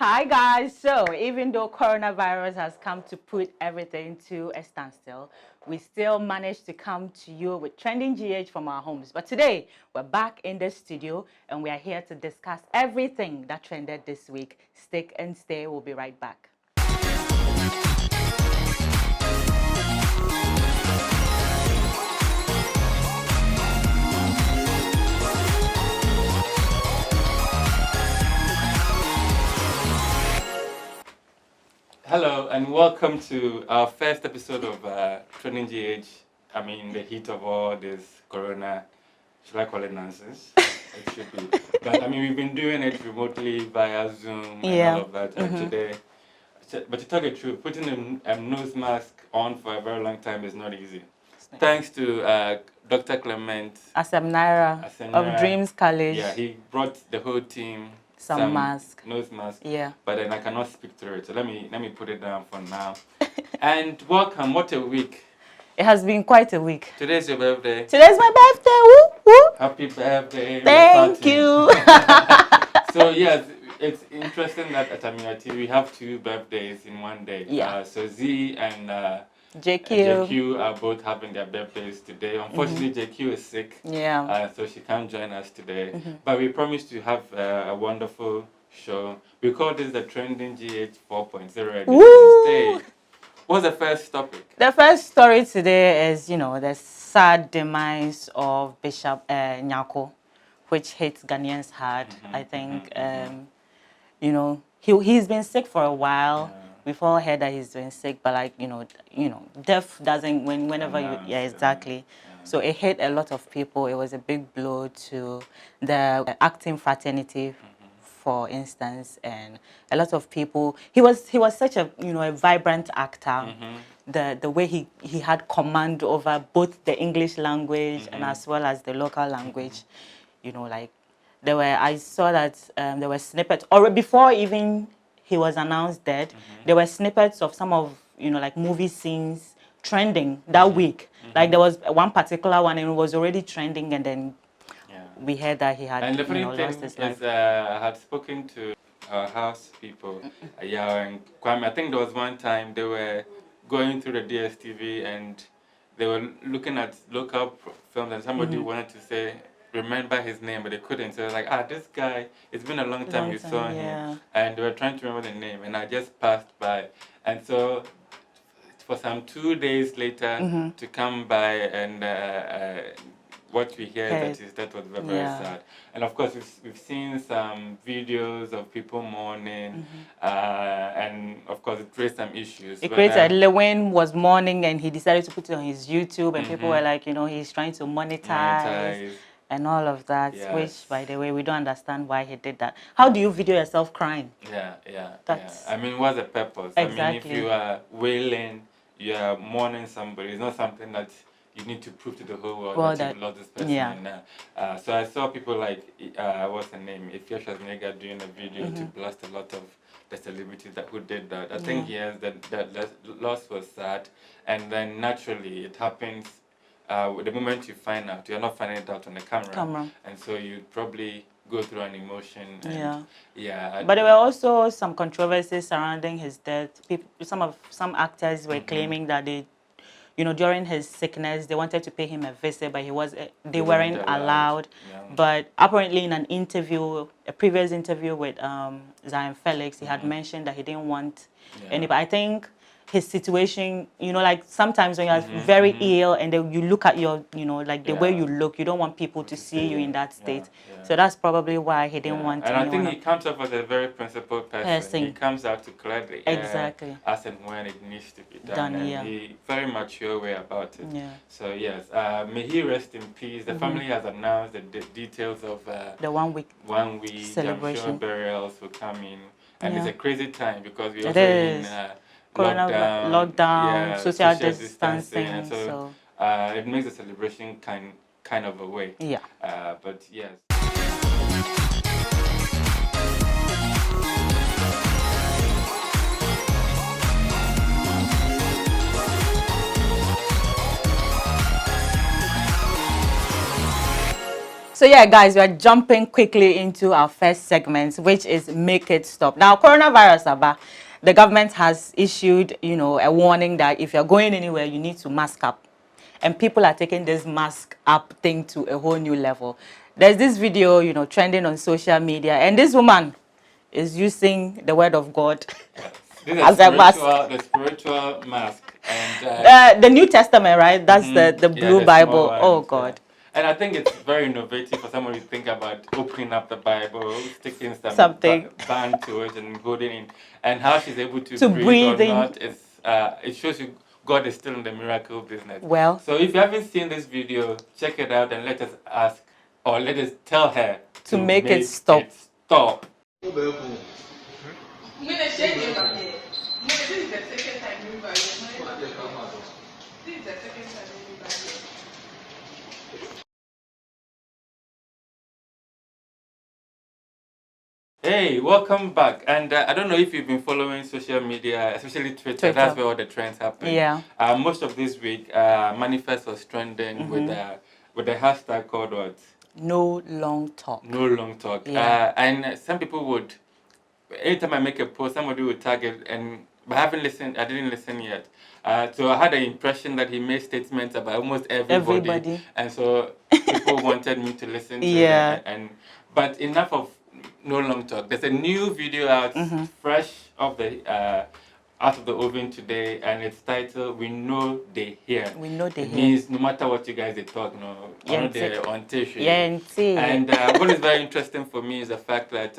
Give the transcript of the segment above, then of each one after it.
Hi guys, so even though coronavirus has come to put everything to a standstill, we still managed to come to you with trending GH from our homes. But today, we're back in the studio and we are here to discuss everything that trended this week. Stick and stay, we'll be right back. Hello and welcome to our first episode of Trending GH. I mean, the heat of all this corona, should I call it nonsense? It should be. But I mean, we've been doing it remotely via Zoom and all of that. And today, but to tell the truth, putting a nose mask on for a very long time is not easy. Thanks to Dr. Clement Ameyaw of Dreams College. Yeah, he brought the whole team some mask. Nose mask. Yeah. But then I cannot speak through it. So let me put it down for now. And welcome. What a week. It has been quite a week. Today's your birthday. Today's my birthday. Woo, woo. Happy birthday. Thank you. So yes, it's interesting that at Ameyaw TV we have two birthdays in one day. Yeah. So Z and JQ are both having their birthdays today. Unfortunately, JQ is sick. Yeah. So she can't join us today. But we promise to have a wonderful show. We call this the Trending GH 4.0 edition. What's the first topic? The first story today is, the sad demise of Bishop Nyarko, which hits Ghanaians hard. I think, he's been sick for a while. We've all heard that he's been sick, but death doesn't whenever exactly. Yeah. So it hit a lot of people. It was a big blow to the acting fraternity, for instance, and a lot of people. He was such a a vibrant actor. The way he had command over both the English language and as well as the local language. I saw that there were snippets or before even he was announced dead. There were snippets of some of movie scenes trending that week. Like there was one particular one and it was already trending, and then we heard that he had and the funny lost his life. I had spoken to our house people, Ameyaw and Kwame. I think there was one time they were going through the DSTV and they were looking at local films, and somebody wanted to say remember his name, but they couldn't. So they're like, this guy, it's been a long time you saw him. And they were trying to remember the name, and I just passed by. And so for some 2 days later to come by and what we hear that was very, very sad. And of course, we've seen some videos of people mourning, and of course, it creates some issues. It created, Lewin was mourning, and he decided to put it on his YouTube, and people were like, he's trying to monetize. And all of that, which, by the way, we don't understand why he did that. How do you video yourself crying? Yeah. I mean, what's the purpose? Exactly. I mean, if you are wailing, you are mourning somebody, it's not something that you need to prove to the whole world that you love this person. Yeah. So I saw people like, what's her name, Ifyosha's Nega doing a video to blast a lot of the celebrities who did that. I think, that loss was sad. And then naturally, it happens. The moment you find out, you're not finding it out on the camera. And so you probably go through an emotion. And But there were also some controversies surrounding his death. Some actors were claiming that they, during his sickness, they wanted to pay him a visit, but they weren't allowed. But apparently, in an interview, a previous interview with Zion Felix, he had mentioned that he didn't want anybody. I think his situation, sometimes when you're very ill and then you look at your, the way you look, you don't want people to see you in that state. So that's probably why he didn't want anyone. And I think he comes off as a very principled person. He comes out to clear the air as and when it needs to be done. And he's very mature way about it. So yes, may he rest in peace. The family has announced the details of the 1 week celebration. I'm sure burials will come in. And it's a crazy time because we're also in lockdown, social distancing. And so it makes the celebration kind of a way. But yes. So yeah, guys, we are jumping quickly into our first segment, which is Make It Stop. Now, coronavirus, Abba, the government has issued, a warning that if you're going anywhere, you need to mask up. And people are taking this mask up thing to a whole new level. There's this video, trending on social media, and this woman is using the word of God This as is a mask. the spiritual mask. And The New Testament, right? That's the blue the small Bible. Oh ones, yeah. God. And I think it's very innovative for someone to think about opening up the Bible, sticking some Something. band to it and holding in. And how she's able to breathe or breathe in. not, it shows you God is still in the miracle business. Well. So if you haven't seen this video, check it out and let us ask, or let us tell her to make it stop. Stop. Hey, welcome back. And I don't know if you've been following social media, especially Twitter. That's where all the trends happen. Yeah. Most of this week, Manifest was trending with the hashtag called what? No long talk. No long talk. Yeah. And some people would, anytime I make a post, somebody would tag it, but I didn't listen yet. So I had the impression that he made statements about almost everybody. And so people wanted me to listen to it. But enough of no long talk. There's a new video out, fresh off the out of the oven today, and it's titled "We Know They Hear." We know they hear. It hear. means no matter what you guys they talk, they're on tissue. And what is very interesting for me is the fact that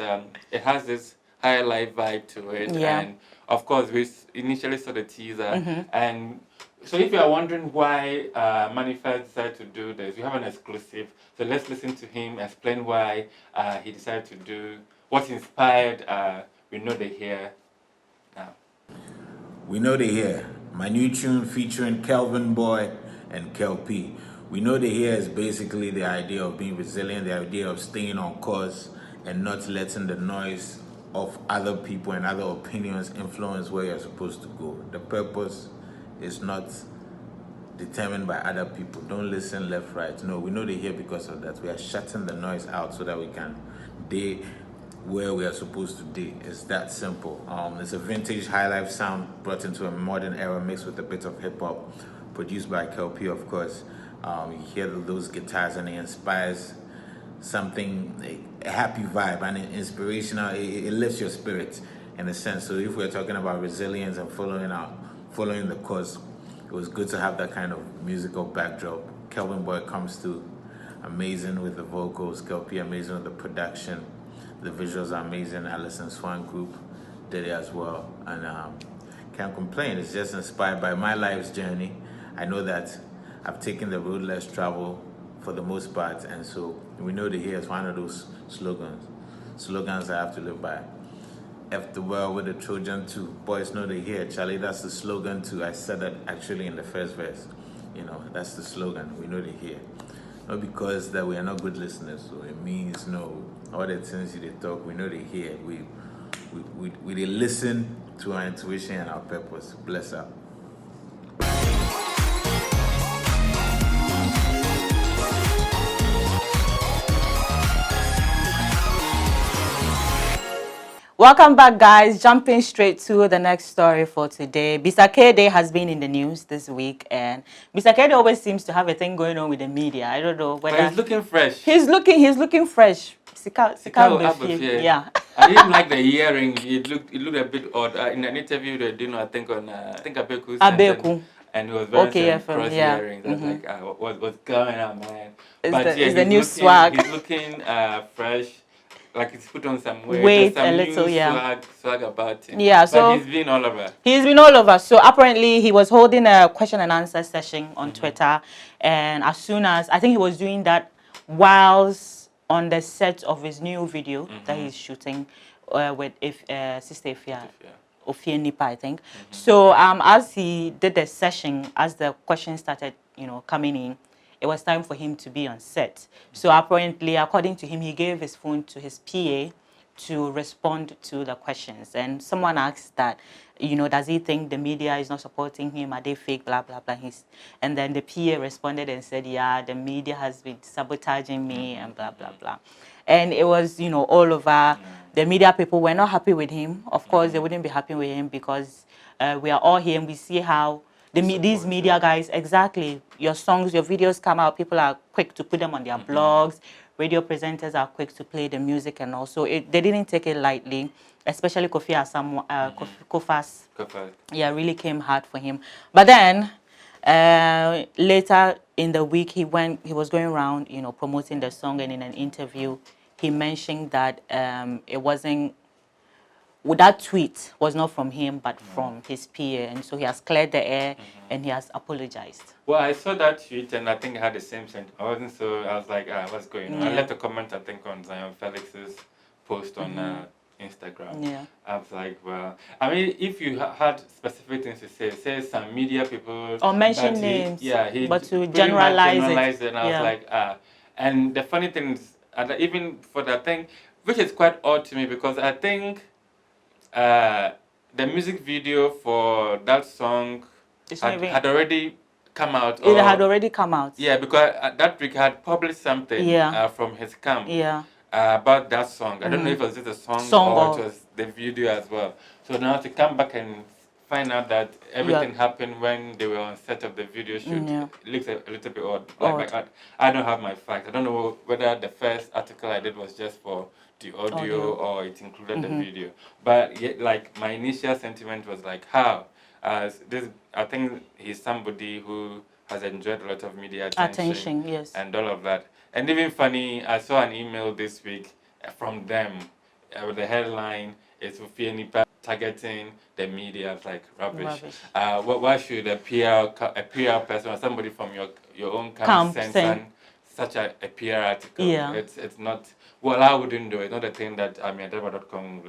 it has this high life vibe to it, and of course we initially saw the teaser, and so if you are wondering why Manifest decided to do this, we have an exclusive. So let's listen to him explain why he decided to do what inspired We Know They Hear now. We Know They Hear, my new tune featuring Kelvin Boy and Kel P. We Know They Hear is basically the idea of being resilient, the idea of staying on course and not letting the noise of other people and other opinions influence where you're supposed to go. The purpose is not determined by other people. Don't listen left, right. No, we know they hear because of that. We are shutting the noise out so that we can day where we are supposed to be. It's that simple. It's a vintage high life sound brought into a modern era mixed with a bit of hip hop, produced by KLP, of course. You hear those guitars and it inspires something, a happy vibe and inspirational. It lifts your spirits in a sense. So if we're talking about resilience and following the course, it was good to have that kind of musical backdrop. Kelvin Boy comes through amazing with the vocals, KLP amazing with the production. The visuals are amazing. Alison Swan Group did it as well. And can't complain. It's just inspired by my life's journey. I know that I've taken the road less traveled for the most part. And so we know that here is one of those slogans I have to live by. F the world with the Trojan too. Boys know they hear. Charlie, that's the slogan too. I said that actually in the first verse. That's the slogan. We know they hear. Not because that we are not good listeners. So it means all the things they talk, we know they hear. We they listen to our intuition and our purpose. Bless up. Welcome back, guys. Jumping straight to the next story for today. Bisakede has been in the news this week, and Bisakede always seems to have a thing going on with the media. I don't know whether... But he's looking fresh. He's looking fresh. Yeah. I didn't like the earring. It looked a bit odd. In an interview they did, I think Abeku. And he was very cross earrings. I was like, what's going on, man? It's the new swag. He's looking fresh. Like he's put on some weight, some a little, swag about him. Yeah, but he's been all over. He's been all over. So apparently he was holding a question and answer session on Twitter, and as soon as I think he was doing that whilst on the set of his new video that he's shooting with Sister Ofie Nipa, I think. So as he did the session, as the questions started, coming in, it was time for him to be on set. So apparently, according to him, he gave his phone to his PA to respond to the questions. And someone asked that, does he think the media is not supporting him? Are they fake? Blah, blah, blah. And then the PA responded and said, yeah, the media has been sabotaging me and blah, blah, blah. And it was, all over. The media people were not happy with him. Of course, they wouldn't be happy with him because we are all here and we see how these media guys, exactly, your songs, your videos come out, people are quick to put them on their blogs, radio presenters are quick to play the music, and also they didn't take it lightly, especially Kofi Asam, Kofas. Yeah, really came hard for him. But then later in the week, he was going around, promoting the song, and in an interview, he mentioned that it wasn't. That tweet was not from him, but from his peer, and so he has cleared the air and he has apologized. Well, I saw that tweet and I think I had the same sentiment. I was like, what's going on? I left a comment, I think, on Zion Felix's post on Instagram. Yeah. I was like, well, I mean, if you had specific things to say some media people... Or mention names, but to generalize it. And I was like, And the funny thing is, even for that thing, which is quite odd to me because I think the music video for that song had already come out. It had already come out. Yeah, because that week had published something from his camp about that song. I don't know if it was just a song or it was the video as well. So now to come back and find out that everything happened when they were on set of the video shoot, it looks a little bit odd. Like I don't have my facts. I don't know whether the first article I did was just for the audio or it included the video. But yet, like my initial sentiment was like, how? I think he's somebody who has enjoyed a lot of media attention and all of that. And even funny, I saw an email this week from them with the headline, "It's Ufienipa targeting the media." It's like rubbish. Why should a PR person or somebody from your own camp send such a PR article? It's not. Well, I wouldn't do it. Not the thing that Ameyaw.com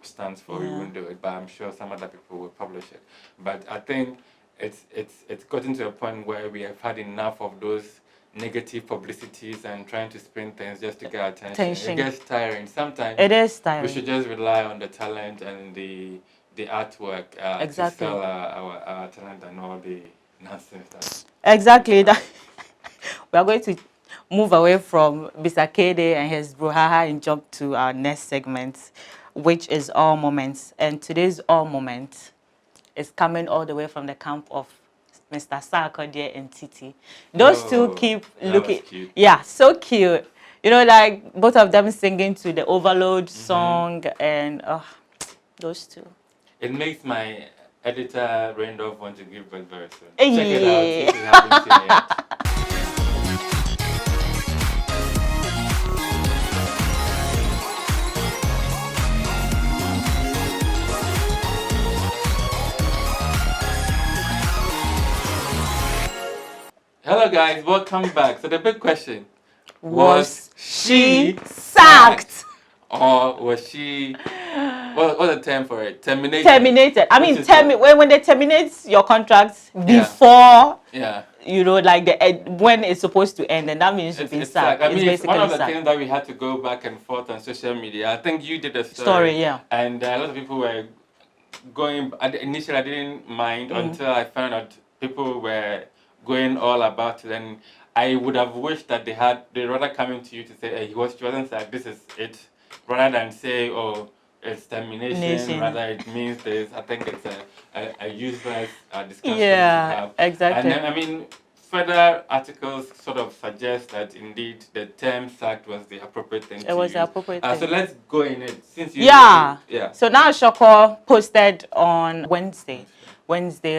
stands for. We wouldn't do it, but I'm sure some other people will publish it. But I think it's gotten to a point where we have had enough of those negative publicities and trying to spin things just to get attention. It gets tiring. Sometimes it is tiring. We should just rely on the talent and the artwork to sell our talent and all the nonsense. Exactly. That we are going to move away from Bisakede and his brouhaha and jump to our next segment, which is All Moments. And today's All Moment is coming all the way from the camp of Mr. Sarkodie and Titi. Those two keep looking... Yeah, so cute. Like both of them singing to the Overload song and those two. It makes my editor, Randolph, want to give birth very soon. Check it out if you haven't seen it yet. Hello guys, welcome back. So the big question, was she sacked? Or was she, what's the term for it? Terminated? Terminated. I mean, when they terminate your contract before, like when it's supposed to end, and that means you've been sacked. I mean, it's one of the things that we had to go back and forth on social media. I think you did a story. And a lot of people were going, initially I didn't mind until I found out people were going all about it, and I would have wished that they rather coming to you to say, hey, she wasn't sacked, this is it, rather than say, oh, it's termination, rather it means this. I think it's a useless discussion to have. Exactly. And then, I mean, further articles sort of suggest that indeed the term sacked was the appropriate thing to use. It was the appropriate thing. So let's go in it. Since you So now Shoko posted on Wednesday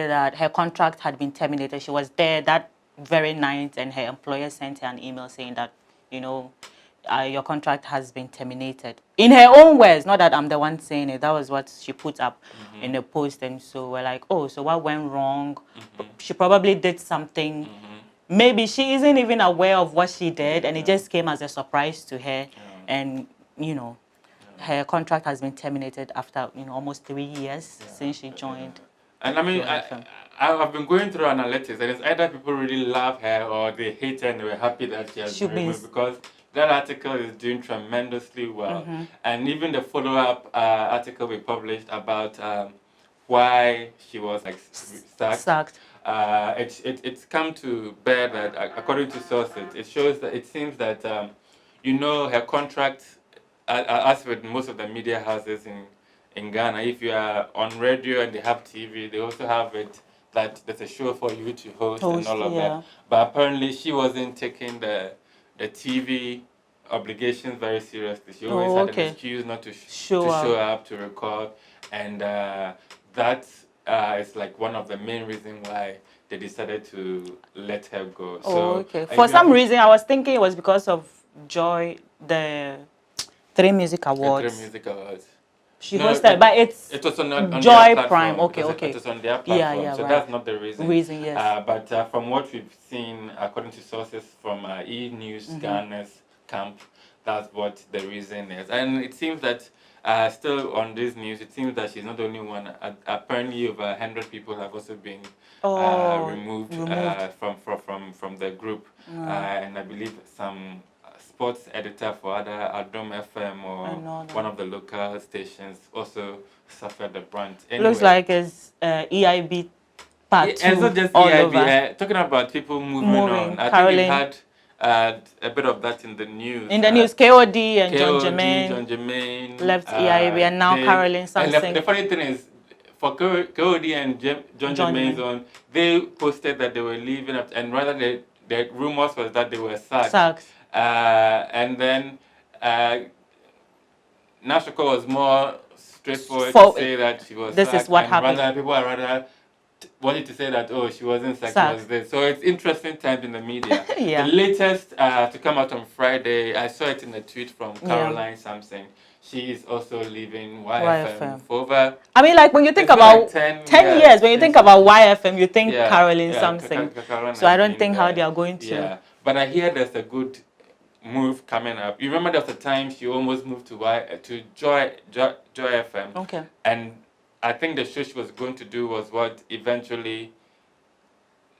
that her contract had been terminated. She was there that very night and her employer sent her an email saying that, your contract has been terminated. In her own words, not that I'm the one saying it. That was what she put up in the post. And so we're like, oh, so what went wrong? She probably did something. Maybe she isn't even aware of what she did and it just came as a surprise to her. And, her contract has been terminated after, almost 3 years since she joined. And I mean, I've been going through analytics, and it's either people really love her or they hate her and they were happy that she has been removed, because that article is doing tremendously well. And even the follow-up article we published about why she was like sacked. It's come to bear that according to sources, it shows that it seems that her contract, as with most of the media houses in Ghana, if you are on radio and they have TV, they also have it that there's a show for you to host and all of that. But apparently she wasn't taking the TV obligations very seriously. She always had an excuse not to show up to record, and that is like one of the main reasons why they decided to let her go. For some reason, I was thinking it was because of Joy, the 3 Music Awards. The 3 Music Awards. She hosted, but it was on Joy their Prime. Platform. It was on their platform, so that's not the reason. Yes. But from what we've seen, according to sources from E-News Ghana's camp, that's what the reason is. And it seems that still on this news, it seems that she's not the only one. Apparently, over 100 people have also been removed from the group, and I believe some sports editor for other Adom FM or one of the local stations also suffered the brunt. Anyway, looks like it's EIB part 2. It's not just EIB. Talking about people moving on. I think we had a bit of that in the news. In the news, KOD and John Jermaine left EIB, and now Caroline Sampson. And the funny thing is, for KOD and John Jermaine's on, they posted that they were leaving, and rather the rumors was that they were sacked. And then Nyarko was more straightforward to say that she was sacked. This is what happened. People are rather wanted to say that, she wasn't sacked, she was this. So it's interesting times in the media. The latest to come out on Friday, I saw it in a tweet from Caroline Sampson. She is also leaving YFM for over... I mean, like, when you think about like 10 years, when you think about YFM, you think Caroline Sampson. So I don't think how they are going to... Yeah, but I hear there's a good move coming up. You remember there was a time she almost moved to Joy FM. Okay. And I think the show she was going to do was what eventually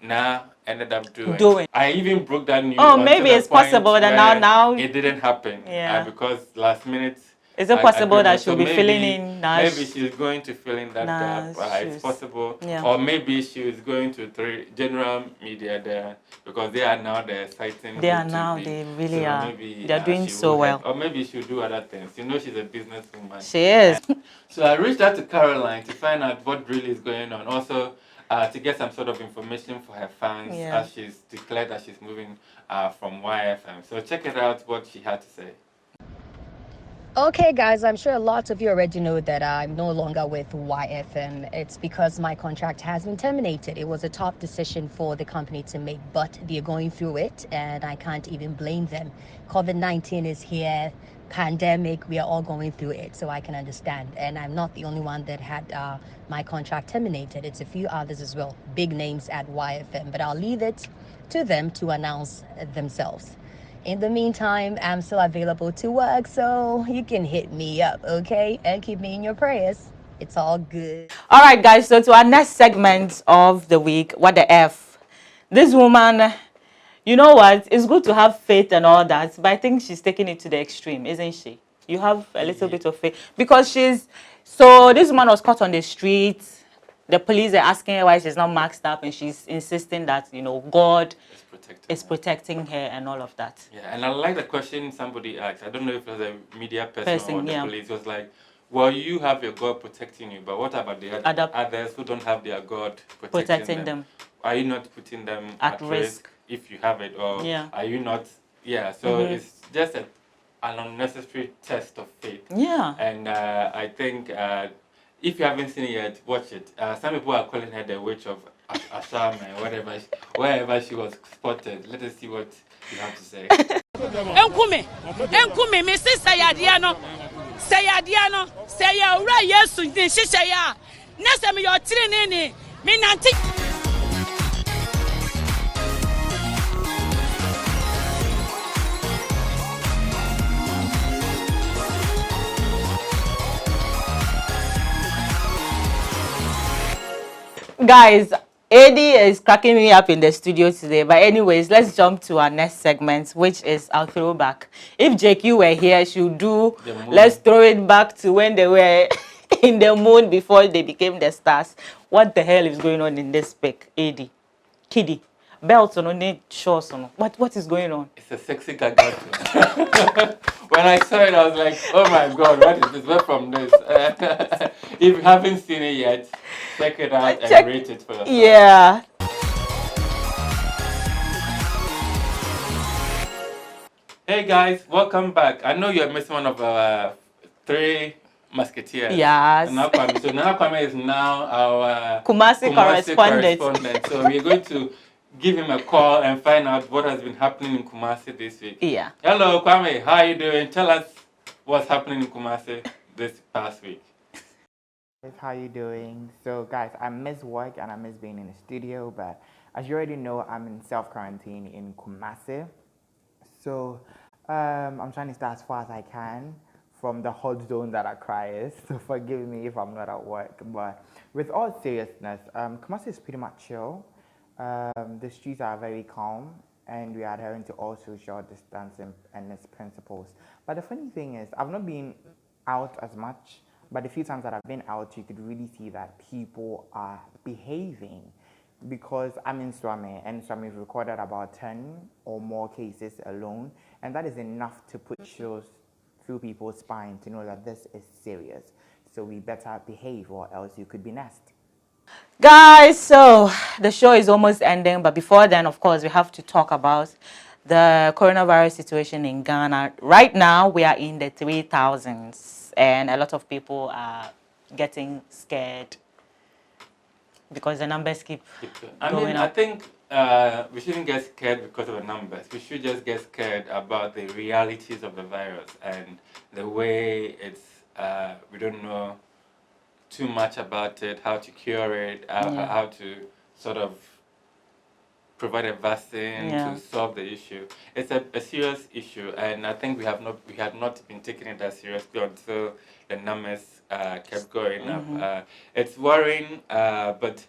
ended up doing. I even broke that news. Oh, maybe it's possible that now it didn't happen. Because last minute. Is it possible that she'll be filling in Nash? Maybe she's going to fill in that gap. It's possible. Or maybe she is going to general media there, because they are now the exciting. They are now. They really are. Maybe, they're doing so well. Or maybe she'll do other things. You know, she's a businesswoman. She is. So I reached out to Caroline to find out what really is going on. Also, to get some sort of information for her fans as she's declared that she's moving from YFM. So check it out, what she had to say. Okay, guys, I'm sure lots of you already know that I'm no longer with YFM. It's because my contract has been terminated. It was a tough decision for the company to make, but they're going through it, and I can't even blame them. COVID-19 is here, pandemic, we are all going through it, so I can understand. And I'm not the only one that had my contract terminated. It's a few others as well, big names at YFM, but I'll leave it to them to announce themselves. In the meantime, I'm still available to work, so you can hit me up, okay? And keep me in your prayers. It's all good. All right, guys, so to our next segment of the week, what the F? This woman, you know what? It's good to have faith and all that, but I think she's taking it to the extreme, isn't she? You have a little bit of faith. Because so this woman was caught on the street. The police are asking her why she's not maxed up, and she's insisting that, God is protecting her and all of that. Yeah, and I like the question somebody asked. I don't know if it was a media person or the police. It was like, well, you have your God protecting you, but what about the others who don't have their God protecting them? Are you not putting them at risk if you have it? Or are you not? Yeah, so it's just an unnecessary test of faith. Yeah. And I think if you haven't seen it yet, watch it. Some people are calling her the witch of Asham and wherever she was spotted. Let us see what you have to say. Enkume, me say sayadiano, say ura yesu din shishaya. Nasa me your trinini, me nanti. Guys, Eddie is cracking me up in the studio today. But anyways, let's jump to our next segment, which is our throwback. If JQ were here, she would do, let's throw it back to when they were in the moon before they became the stars. What the hell is going on in this pic, Eddie? Kiddie. Belts on need shorts on. What is going on? It's a sexy gaga. When I saw it, I was like, oh my god, what is this? Where from this? If you haven't seen it yet, check it out and rate it for yourself. Yeah. Hey guys, welcome back. I know you're missing one of our 3 musketeers. Yes. So Nana Kwame is now our Kumasi correspondent. So we're going to give him a call and find out what has been happening in Kumasi this week. Yeah. Hello Kwame, how are you doing? Tell us what's happening in Kumasi this past week. How you doing? So guys, I miss work and I miss being in the studio, but as you already know, I'm in self-quarantine in Kumasi. So I'm trying to stay as far as I can from the hot zone that Accra is. So forgive me if I'm not at work. But with all seriousness, Kumasi is pretty much chill. The streets are very calm and we are adhering to all social distancing and its principles. But the funny thing is, I've not been out as much, but the few times that I've been out, you could really see that people are behaving. Because I'm in Swami, and Swami's recorded about 10 or more cases alone, and that is enough to put chills through people's spine to know that this is serious. So we better behave or else you could be next. Guys, so the show is almost ending, but before then, of course, we have to talk about the coronavirus situation in Ghana. Right now, we are in the 3,000s, and a lot of people are getting scared because the numbers keep going up. I think we shouldn't get scared because of the numbers. We should just get scared about the realities of the virus and the way it's, we don't know too much about it, how to cure it, how to sort of provide a vaccine to solve the issue. It's a serious issue, and I think we had not been taking it as seriously until the numbers kept going up. It's worrying, but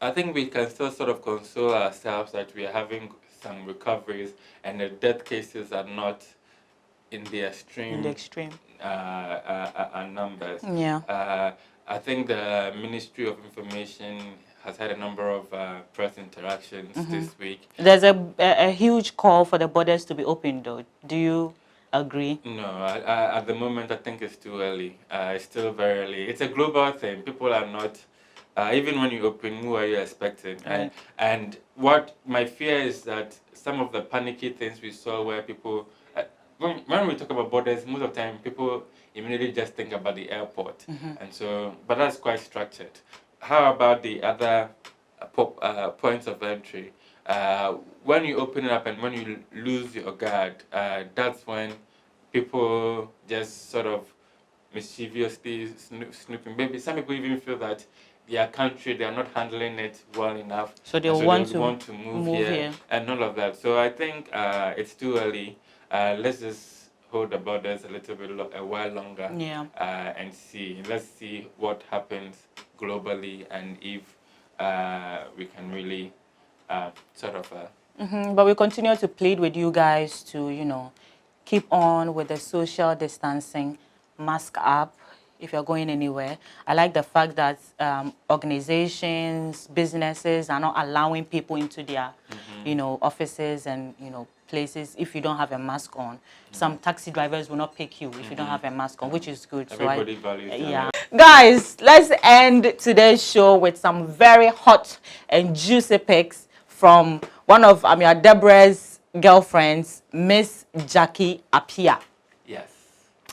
I think we can still sort of console ourselves that we are having some recoveries and the death cases are not in the extreme. Numbers. Yeah. I think the Ministry of Information has had a number of press interactions this week. There's a huge call for the borders to be open, though. Do you agree? No, at the moment I think it's too early. It's still very early. It's a global thing. People are not, even when you open, who are you expecting? Right. And what my fear is that some of the panicky things we saw where people, when we talk about borders, most of the time people immediately just think about the airport. And so, but that's quite structured. How about the other points of entry? When you open it up and when you lose your guard, that's when people just sort of mischievously snooping. Maybe some people even feel that their country, they are not handling it well enough. So they want to move here and all of that. So I think it's too early. Let's just hold the borders a little bit a while longer and see. Let's see what happens globally and if we can really sort of... But we continue to plead with you guys to, keep on with the social distancing, mask up if you're going anywhere. I like the fact that organizations, businesses are not allowing people into their, offices and, places if you don't have a mask on. Some taxi drivers will not pick you if you don't have a mask on, which is good. Everybody values that. Yeah. Guys, let's end today's show with some very hot and juicy pics from one of Ameyaw Deborah's girlfriends, Miss Jackie Appiah. Yes.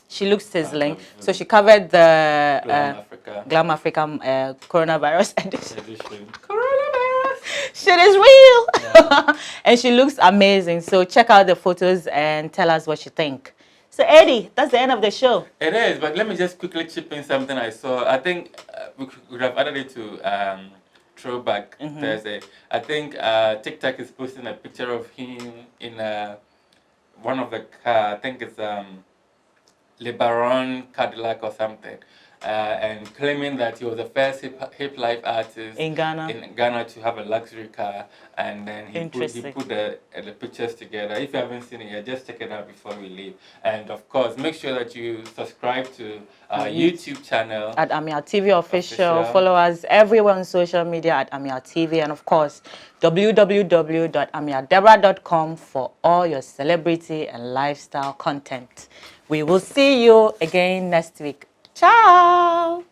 She looks sizzling. So she covered the Glam Africa coronavirus edition. Shit is real. Yeah. And she looks amazing. So check out the photos and tell us what you think. So Eddie, that's the end of the show. It is, but let me just quickly chip in something I saw. I think we could have added it to Throwback Thursday. I think TikTok is posting a picture of him in one of the car. I think it's LeBaron Cadillac or something. and claiming that he was the first hip life artist In Ghana. to have a luxury car, and then he put the pictures together. If you haven't seen it yet, just check it out before we leave. And of course, make sure that you subscribe to our YouTube channel at Ameyaw TV official. Follow us everywhere on social media at Ameyaw TV, and of course www.ameyawdebra.com for all your celebrity and lifestyle content. We will see you again next week. Ciao.